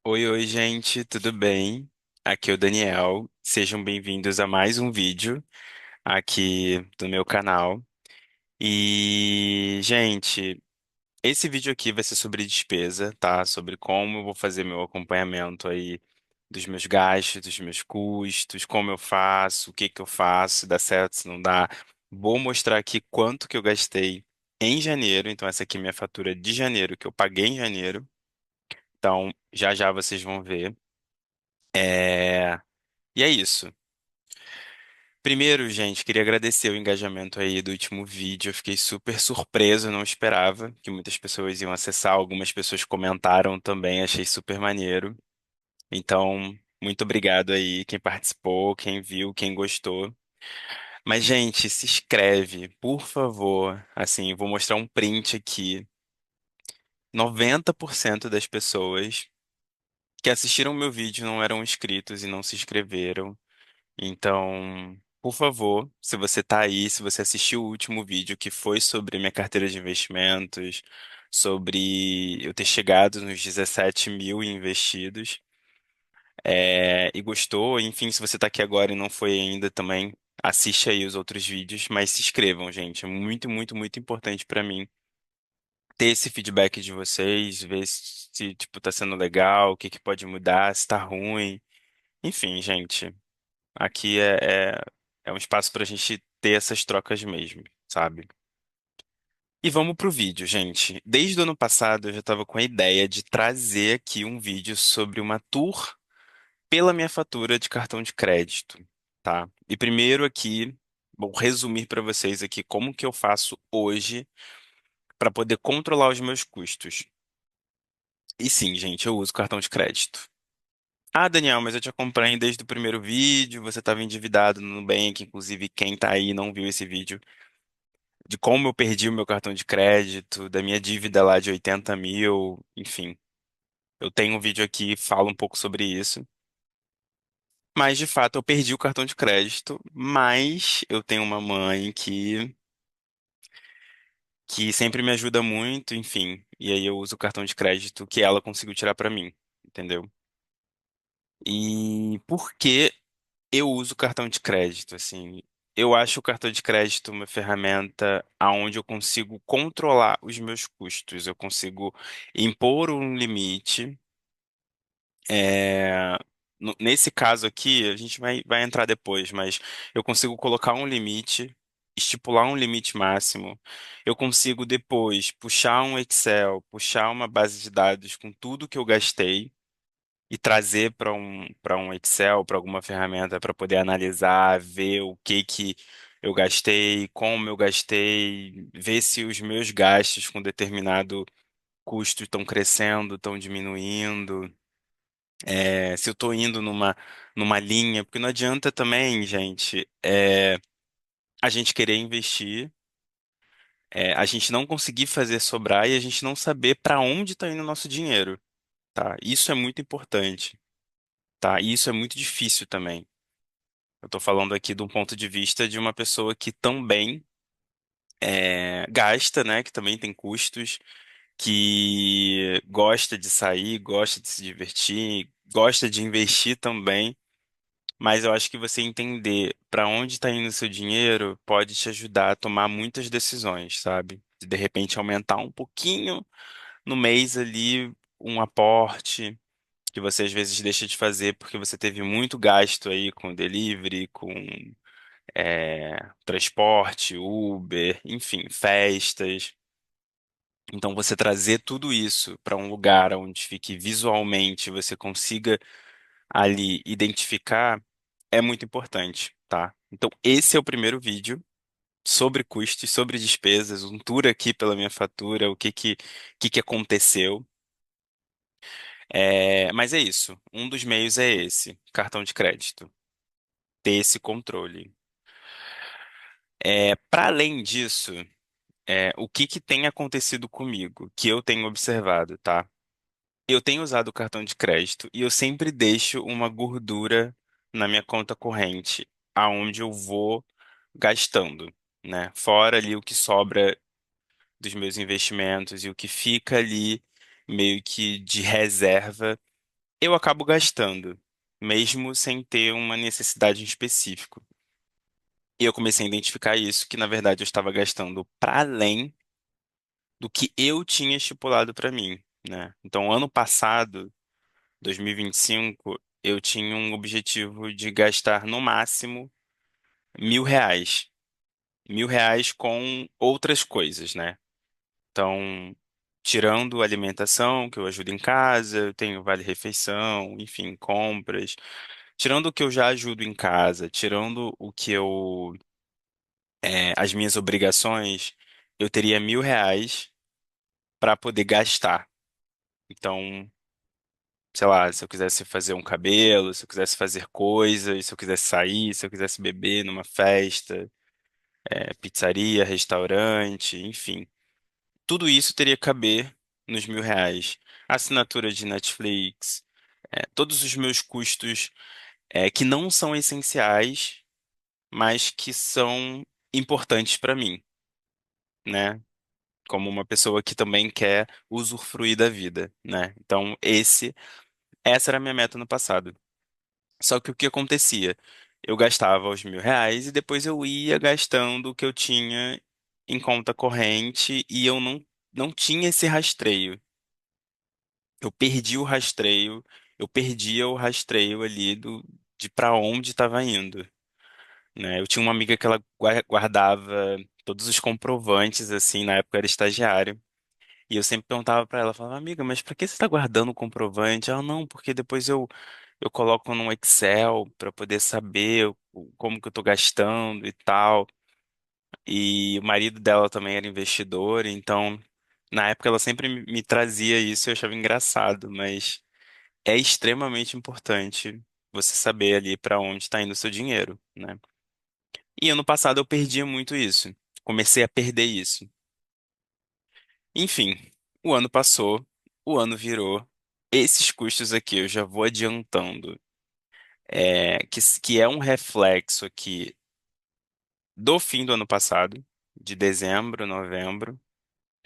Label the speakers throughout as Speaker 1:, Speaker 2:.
Speaker 1: Oi, oi, gente, tudo bem? Aqui é o Daniel. Sejam bem-vindos a mais um vídeo aqui do meu canal. Gente, esse vídeo aqui vai ser sobre despesa, tá? Sobre como eu vou fazer meu acompanhamento aí dos meus gastos, dos meus custos, como eu faço, o que que eu faço, se dá certo, se não dá. Vou mostrar aqui quanto que eu gastei em janeiro. Então, essa aqui é minha fatura de janeiro, que eu paguei em janeiro. Então, já já vocês vão ver. É... E é isso. Primeiro, gente, queria agradecer o engajamento aí do último vídeo. Eu fiquei super surpreso, não esperava que muitas pessoas iam acessar. Algumas pessoas comentaram também, achei super maneiro. Então, muito obrigado aí quem participou, quem viu, quem gostou. Mas, gente, se inscreve, por favor. Assim, vou mostrar um print aqui. 90% das pessoas que assistiram meu vídeo não eram inscritos e não se inscreveram. Então, por favor, se você tá aí, se você assistiu o último vídeo que foi sobre minha carteira de investimentos, sobre eu ter chegado nos 17 mil investidos, e gostou, enfim, se você tá aqui agora e não foi ainda também, assiste aí os outros vídeos, mas se inscrevam, gente. É muito, muito, muito importante pra mim ter esse feedback de vocês, ver se, tipo, tá sendo legal, o que que pode mudar, se tá ruim. Enfim, gente. Aqui é um espaço para a gente ter essas trocas mesmo, sabe? E vamos pro vídeo, gente. Desde o ano passado eu já estava com a ideia de trazer aqui um vídeo sobre uma tour pela minha fatura de cartão de crédito, tá? E primeiro aqui, vou resumir para vocês aqui como que eu faço hoje para poder controlar os meus custos. E sim, gente, eu uso cartão de crédito. Ah, Daniel, mas eu te acompanho desde o primeiro vídeo, você estava endividado no Nubank, inclusive quem tá aí e não viu esse vídeo, de como eu perdi o meu cartão de crédito, da minha dívida lá de 80 mil, enfim. Eu tenho um vídeo aqui que fala um pouco sobre isso. Mas, de fato, eu perdi o cartão de crédito, mas eu tenho uma mãe que sempre me ajuda muito, enfim. E aí eu uso o cartão de crédito que ela conseguiu tirar pra mim, entendeu? E por que eu uso o cartão de crédito, assim? Eu acho o cartão de crédito uma ferramenta onde eu consigo controlar os meus custos. Eu consigo impor um limite. é, Nesse caso aqui, a gente vai entrar depois, mas eu consigo colocar um limite, estipular um limite máximo. Eu consigo depois puxar um Excel, puxar uma base de dados com tudo que eu gastei e trazer para um Excel, para alguma ferramenta para poder analisar, ver o que que eu gastei, como eu gastei, ver se os meus gastos com determinado custo estão crescendo, estão diminuindo, se eu estou indo numa linha, porque não adianta também, gente, a gente querer investir, a gente não conseguir fazer sobrar e a gente não saber para onde está indo o nosso dinheiro, tá? Isso é muito importante, tá? E isso é muito difícil também. Eu estou falando aqui de um ponto de vista de uma pessoa que também gasta, né? Que também tem custos, que gosta de sair, gosta de se divertir, gosta de investir também. Mas eu acho que você entender para onde está indo o seu dinheiro pode te ajudar a tomar muitas decisões, sabe? De repente aumentar um pouquinho no mês ali um aporte que você às vezes deixa de fazer porque você teve muito gasto aí com delivery, com transporte, Uber, enfim, festas. Então, você trazer tudo isso para um lugar onde fique visualmente, você consiga ali identificar, é muito importante, tá? Então, esse é o primeiro vídeo sobre custos, sobre despesas, um tour aqui pela minha fatura, o que que aconteceu. Mas é isso. Um dos meios é esse, cartão de crédito, ter esse controle. Para além disso, o que que tem acontecido comigo, que eu tenho observado, tá? Eu tenho usado o cartão de crédito e eu sempre deixo uma gordura na minha conta corrente, aonde eu vou gastando, né? Fora ali o que sobra dos meus investimentos e o que fica ali meio que de reserva eu acabo gastando, mesmo sem ter uma necessidade em específico. E eu comecei a identificar isso, que na verdade eu estava gastando para além do que eu tinha estipulado para mim, né? Então, ano passado, 2025, eu tinha um objetivo de gastar no máximo R$ 1.000. R$ 1.000 com outras coisas, né? Então, tirando alimentação, que eu ajudo em casa, eu tenho vale-refeição, enfim, compras. Tirando o que eu já ajudo em casa, tirando o que as minhas obrigações, eu teria R$ 1.000 para poder gastar. Então, sei lá, se eu quisesse fazer um cabelo, se eu quisesse fazer coisas, se eu quisesse sair, se eu quisesse beber numa festa, pizzaria, restaurante, enfim. Tudo isso teria que caber nos R$ 1.000. Assinatura de Netflix, todos os meus custos, que não são essenciais, mas que são importantes para mim, né? Como uma pessoa que também quer usufruir da vida, né? Então, essa era a minha meta no passado. Só que o que acontecia? Eu gastava os R$ 1.000 e depois eu ia gastando o que eu tinha em conta corrente e eu não tinha esse rastreio. Eu perdi o rastreio, eu perdia o rastreio ali de para onde estava indo, né? Eu tinha uma amiga que ela guardava todos os comprovantes, assim, na época eu era estagiário. E eu sempre perguntava para ela, falava, amiga, mas para que você está guardando o comprovante? Ela, não, porque depois eu coloco no Excel para poder saber como que eu estou gastando e tal. E o marido dela também era investidor, então na época ela sempre me trazia isso e eu achava engraçado, mas é extremamente importante você saber ali para onde está indo o seu dinheiro, né? E ano passado eu perdia muito isso. Comecei a perder isso. Enfim, o ano passou, o ano virou. Esses custos aqui eu já vou adiantando, que é um reflexo aqui do fim do ano passado, de dezembro, novembro,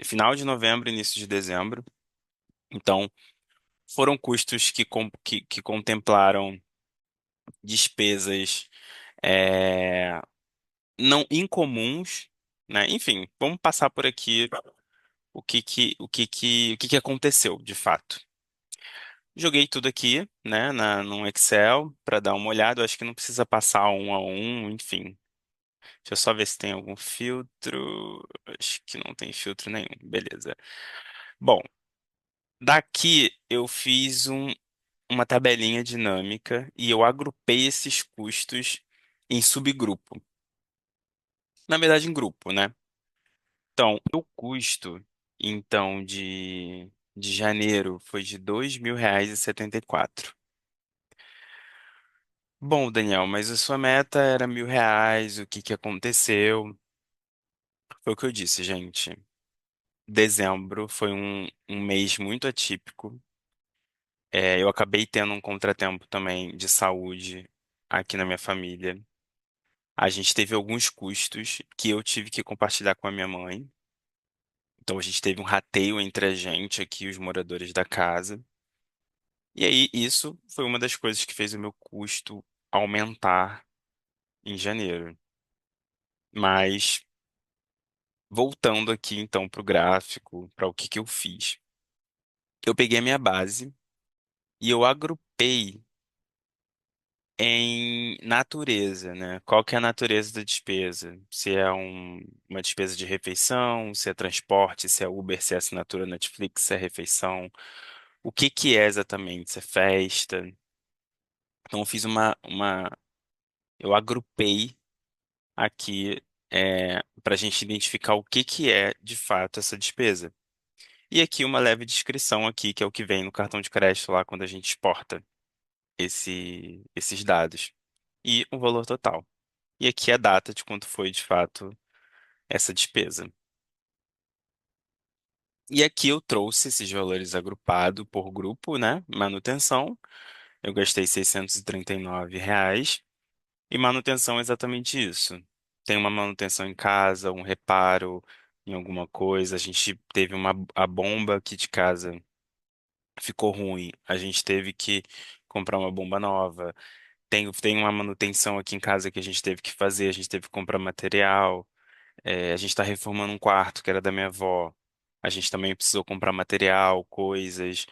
Speaker 1: final de novembro, início de dezembro. Então, foram custos que contemplaram despesas é, não incomuns, né? Enfim, vamos passar por aqui o que que aconteceu de fato. Joguei tudo aqui, né, num Excel para dar uma olhada. Eu acho que não precisa passar um a um, enfim. Deixa eu só ver se tem algum filtro. Acho que não tem filtro nenhum. Beleza. Bom, daqui eu fiz uma tabelinha dinâmica e eu agrupei esses custos em subgrupo. Na verdade, em grupo, né? Então, o custo de janeiro foi de R$ 2.000,74. Bom, Daniel, mas a sua meta era R$ 1.000. O que que aconteceu? Foi o que eu disse, gente. Dezembro foi um mês muito atípico. Eu acabei tendo um contratempo também de saúde aqui na minha família. A gente teve alguns custos que eu tive que compartilhar com a minha mãe. Então a gente teve um rateio entre a gente aqui, os moradores da casa. E aí isso foi uma das coisas que fez o meu custo aumentar em janeiro. Mas voltando aqui então para o gráfico, para o que que eu fiz. Eu peguei a minha base e eu agrupei em natureza, né? Qual que é a natureza da despesa? Se é uma despesa de refeição, se é transporte, se é Uber, se é assinatura Netflix, se é refeição. O que que é exatamente? Se é festa? Então eu fiz eu agrupei aqui para a gente identificar o que que é de fato essa despesa. E aqui uma leve descrição aqui, que é o que vem no cartão de crédito lá quando a gente exporta esses dados. E o valor total. E aqui a data de quanto foi de fato essa despesa. E aqui eu trouxe esses valores agrupados por grupo, né? Manutenção, eu gastei R$ 639. E manutenção é exatamente isso. Tem uma manutenção em casa, um reparo em alguma coisa. A gente teve a bomba aqui de casa. ficou ruim, a gente teve que comprar uma bomba nova. Tem uma manutenção aqui em casa que a gente teve que fazer, a gente teve que comprar material. A gente está reformando um quarto que era da minha avó. A gente também precisou comprar material, coisas.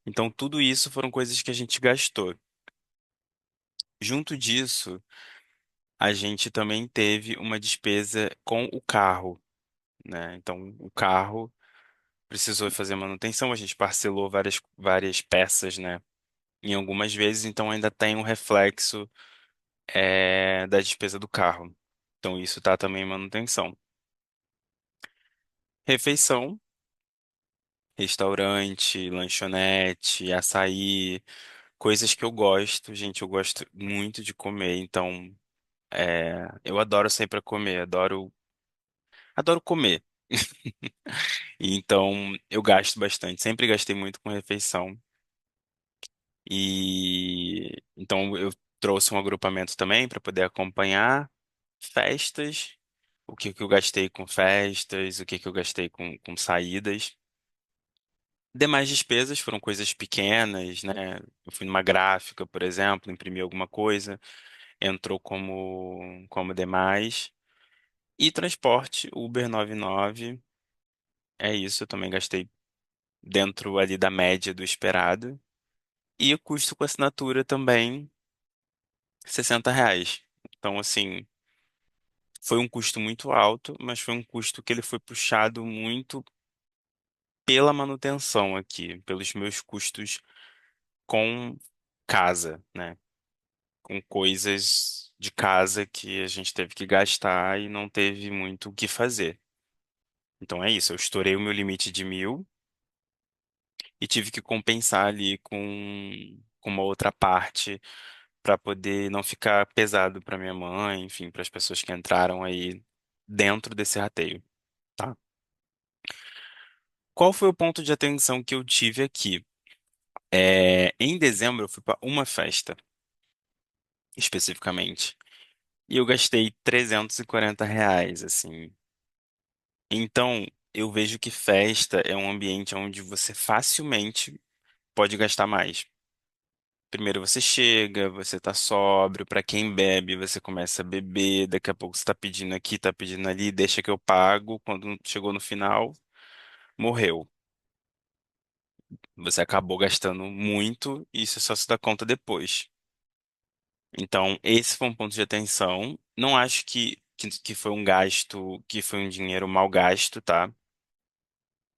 Speaker 1: Então, tudo isso foram coisas que a gente gastou. Junto disso, a gente também teve uma despesa com o carro, né? Então, o carro precisou fazer manutenção, a gente parcelou várias peças, né? Em algumas vezes, então ainda tem um reflexo, da despesa do carro. Então, isso tá também em manutenção. Refeição, restaurante, lanchonete, açaí, coisas que eu gosto. Gente, eu gosto muito de comer, então eu adoro sair pra comer, adoro comer. Então, eu gasto bastante, sempre gastei muito com refeição. E então eu trouxe um agrupamento também para poder acompanhar festas, o que que eu gastei com festas, o que que eu gastei com saídas. Demais despesas foram coisas pequenas, né? Eu fui numa gráfica, por exemplo, imprimi alguma coisa, entrou como demais. E transporte, Uber 99, é isso, eu também gastei dentro ali da média do esperado. E o custo com assinatura também, R$ 60. Então, assim, foi um custo muito alto, mas foi um custo que ele foi puxado muito pela manutenção aqui, pelos meus custos com casa, né? Com coisas de casa que a gente teve que gastar e não teve muito o que fazer. Então é isso, eu estourei o meu limite de 1.000 e tive que compensar ali com uma outra parte para poder não ficar pesado para minha mãe, enfim, para as pessoas que entraram aí dentro desse rateio. Tá? Qual foi o ponto de atenção que eu tive aqui? Em dezembro eu fui para uma festa, especificamente, e eu gastei R$ 340, assim. Então, eu vejo que festa é um ambiente onde você facilmente pode gastar mais. Primeiro você chega, você tá sóbrio, para quem bebe, você começa a beber, daqui a pouco você tá pedindo aqui, tá pedindo ali, deixa que eu pago. Quando chegou no final, morreu. Você acabou gastando muito e isso só se dá conta depois. Então, esse foi um ponto de atenção. Não acho que foi um gasto, que foi um dinheiro mal gasto, tá?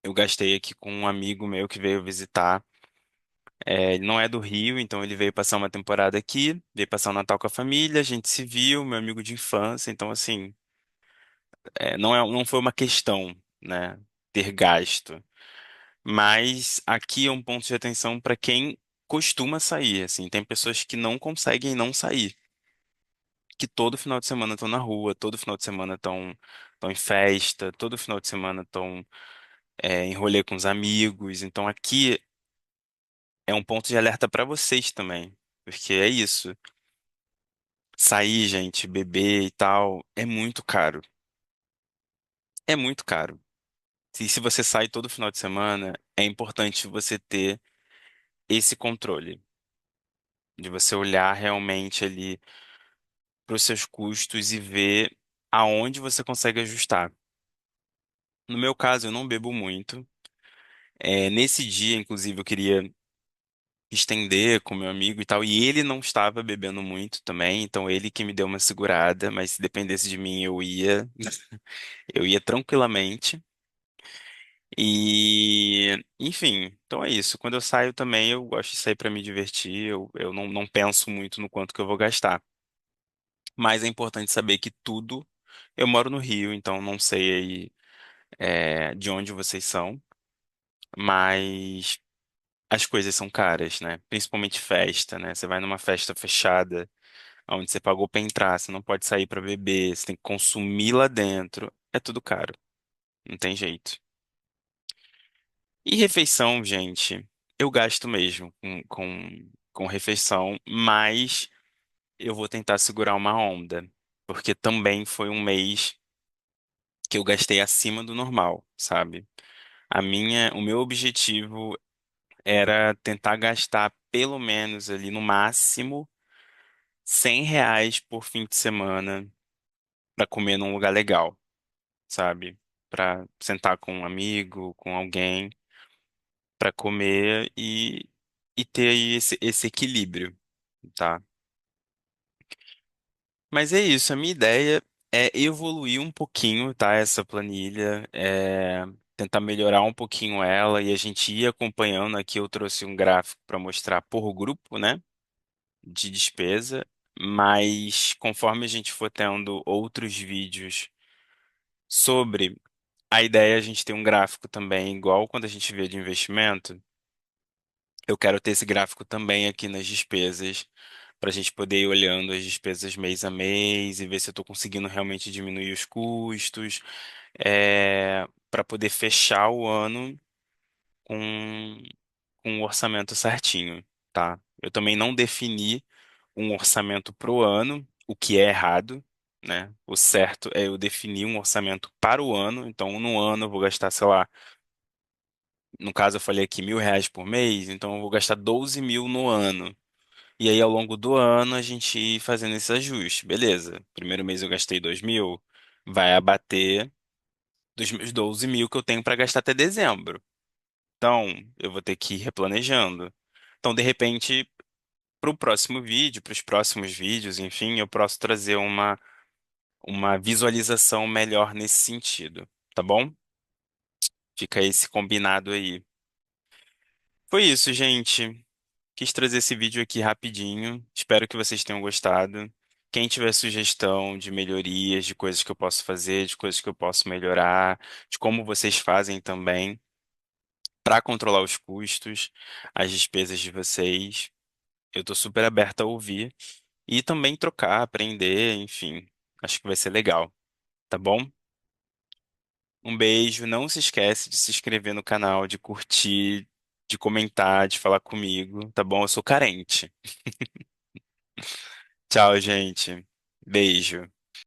Speaker 1: Eu gastei aqui com um amigo meu que veio visitar. Ele não é do Rio, então ele veio passar uma temporada aqui, veio passar o Natal com a família, a gente se viu, meu amigo de infância. Então, assim, não foi uma questão, né, ter gasto. Mas aqui é um ponto de atenção para quem costuma sair, assim. Tem pessoas que não conseguem não sair. Que todo final de semana estão na rua, todo final de semana estão em festa, todo final de semana estão em rolê com os amigos. Então aqui é um ponto de alerta para vocês também, porque é isso. Sair, gente, beber e tal, é muito caro. É muito caro. E se você sai todo final de semana, é importante você ter esse controle, de você olhar realmente ali para os seus custos e ver aonde você consegue ajustar. No meu caso, eu não bebo muito. Nesse dia, inclusive, eu queria estender com meu amigo e tal, e ele não estava bebendo muito também, então ele que me deu uma segurada, mas se dependesse de mim, eu ia tranquilamente. E, enfim, então é isso. Quando eu saio também, eu gosto de sair para me divertir, eu não penso muito no quanto que eu vou gastar. Mas é importante saber que tudo. Eu moro no Rio, então não sei aí, de onde vocês são, mas as coisas são caras, né? Principalmente festa, né? Você vai numa festa fechada, onde você pagou pra entrar, você não pode sair pra beber, você tem que consumir lá dentro. É tudo caro, não tem jeito. E refeição, gente, eu gasto mesmo com refeição, mas eu vou tentar segurar uma onda, porque também foi um mês que eu gastei acima do normal, sabe? O meu objetivo era tentar gastar pelo menos ali no máximo R$ 100 por fim de semana para comer num lugar legal, sabe? Para sentar com um amigo, com alguém, para comer e ter aí esse equilíbrio, tá? Mas é isso, a minha ideia é evoluir um pouquinho, tá? Essa planilha, tentar melhorar um pouquinho ela e a gente ir acompanhando. Aqui eu trouxe um gráfico para mostrar por grupo, né? De despesa, mas conforme a gente for tendo outros vídeos sobre a ideia, a gente tem um gráfico também, igual quando a gente vê de investimento. Eu quero ter esse gráfico também aqui nas despesas, para a gente poder ir olhando as despesas mês a mês e ver se eu estou conseguindo realmente diminuir os custos, para poder fechar o ano com, com o orçamento certinho, tá? Eu também não defini um orçamento para o ano, o que é errado, né? O certo é eu definir um orçamento para o ano. Então, no ano eu vou gastar, sei lá, no caso eu falei aqui R$ 1.000 por mês, então eu vou gastar 12 mil no ano. E aí, ao longo do ano, a gente ir fazendo esse ajuste. Beleza, primeiro mês eu gastei 2 mil, vai abater dos meus 12 mil que eu tenho para gastar até dezembro. Então, eu vou ter que ir replanejando. Então, de repente, para o próximo vídeo, para os próximos vídeos, enfim, eu posso trazer uma visualização melhor nesse sentido, tá bom? Fica esse combinado aí. Foi isso, gente. Quis trazer esse vídeo aqui rapidinho. Espero que vocês tenham gostado. Quem tiver sugestão de melhorias, de coisas que eu posso fazer, de coisas que eu posso melhorar, de como vocês fazem também para controlar os custos, as despesas de vocês, eu estou super aberto a ouvir e também trocar, aprender, enfim. Acho que vai ser legal, tá bom? Um beijo. Não se esquece de se inscrever no canal, de curtir, de comentar, de falar comigo, tá bom? Eu sou carente. Tchau, gente. Beijo.